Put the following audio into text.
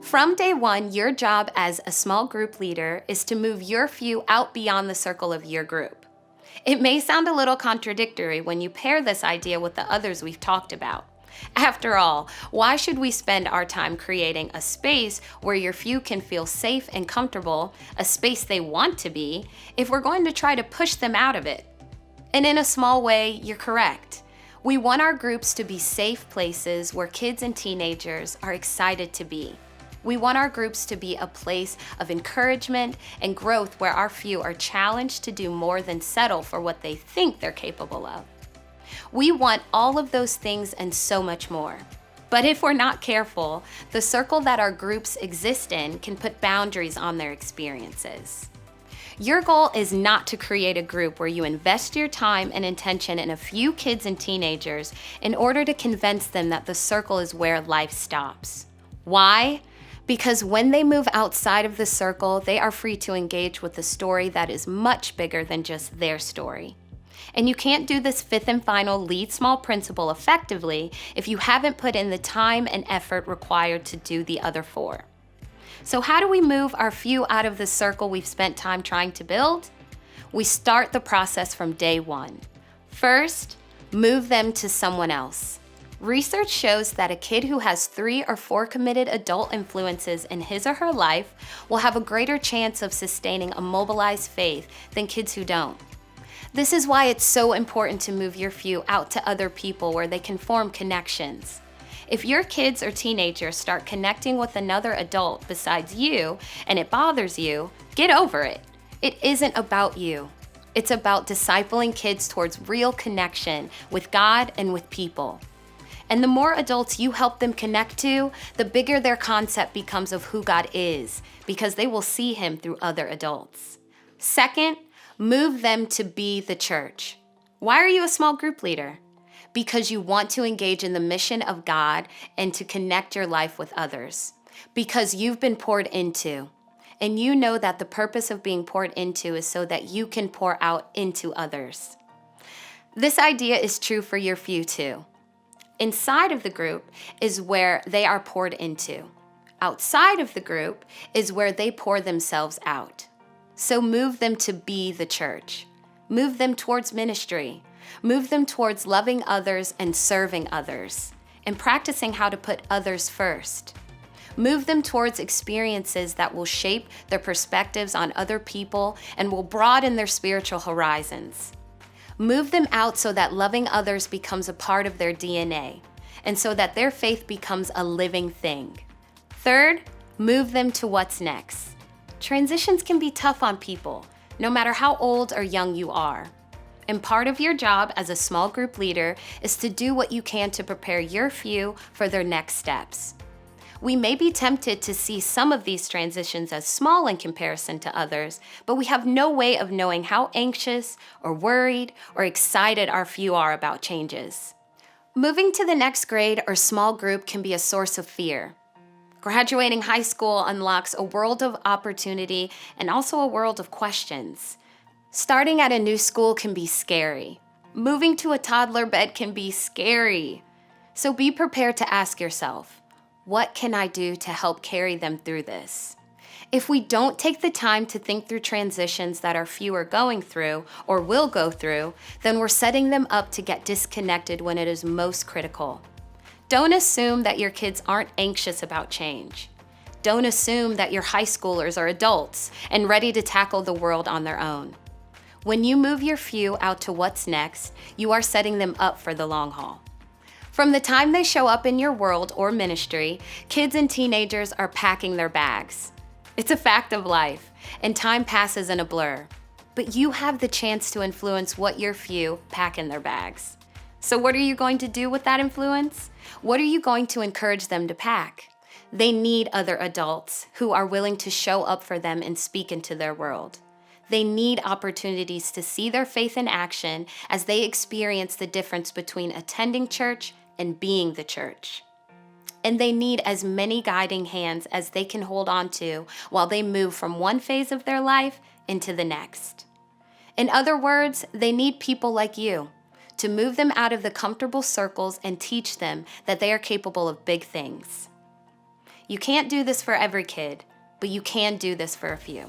From day one, your job as a small group leader is to move your few out beyond the circle of your group. It may sound a little contradictory when you pair this idea with the others we've talked about. After all, why should we spend our time creating a space where your few can feel safe and comfortable, a space they want to be, if we're going to try to push them out of it? And in a small way, you're correct. We want our groups to be safe places where kids and teenagers are excited to be. We want our groups to be a place of encouragement and growth where our few are challenged to do more than settle for what they think they're capable of. We want all of those things and so much more. But if we're not careful, the circle that our groups exist in can put boundaries on their experiences. Your goal is not to create a group where you invest your time and attention in a few kids and teenagers in order to convince them that the circle is where life stops. Why? Because when they move outside of the circle, they are free to engage with a story that is much bigger than just their story. And you can't do this fifth and final lead small principle effectively if you haven't put in the time and effort required to do the other four. So how do we move our few out of the circle we've spent time trying to build? We start the process from day one. First, move them to someone else. Research shows that a kid who has 3 or 4 committed adult influences in his or her life will have a greater chance of sustaining a mobilized faith than kids who don't. This is why it's so important to move your few out to other people where they can form connections. If your kids or teenagers start connecting with another adult besides you and it bothers you, get over it. It isn't about you. It's about discipling kids towards real connection with God and with people. And the more adults you help them connect to, the bigger their concept becomes of who God is, because they will see Him through other adults. Second, move them to be the church. Why are you a small group leader? Because you want to engage in the mission of God and to connect your life with others. Because you've been poured into, and you know that the purpose of being poured into is so that you can pour out into others. This idea is true for your few too. Inside of the group is where they are poured into. Outside of the group is where they pour themselves out. So move them to be the church. Move them towards ministry. Move them towards loving others and serving others, and practicing how to put others first. Move them towards experiences that will shape their perspectives on other people and will broaden their spiritual horizons. Move them out so that loving others becomes a part of their DNA, and so that their faith becomes a living thing. Third, move them to what's next. Transitions can be tough on people, no matter how old or young you are. And part of your job as a small group leader is to do what you can to prepare your few for their next steps. We may be tempted to see some of these transitions as small in comparison to others, but we have no way of knowing how anxious or worried or excited our few are about changes. Moving to the next grade or small group can be a source of fear. Graduating high school unlocks a world of opportunity and also a world of questions. Starting at a new school can be scary. Moving to a toddler bed can be scary. So be prepared to ask yourself, what can I do to help carry them through this? If we don't take the time to think through transitions that our few are going through or will go through, then we're setting them up to get disconnected when it is most critical. Don't assume that your kids aren't anxious about change. Don't assume that your high schoolers are adults and ready to tackle the world on their own. When you move your few out to what's next, you are setting them up for the long haul. From the time they show up in your world or ministry, kids and teenagers are packing their bags. It's a fact of life, and time passes in a blur. But you have the chance to influence what your few pack in their bags. So what are you going to do with that influence? What are you going to encourage them to pack? They need other adults who are willing to show up for them and speak into their world. They need opportunities to see their faith in action as they experience the difference between attending church and being the church. And they need as many guiding hands as they can hold on to while they move from one phase of their life into the next. In other words, they need people like you to move them out of the comfortable circles and teach them that they are capable of big things. You can't do this for every kid, but you can do this for a few.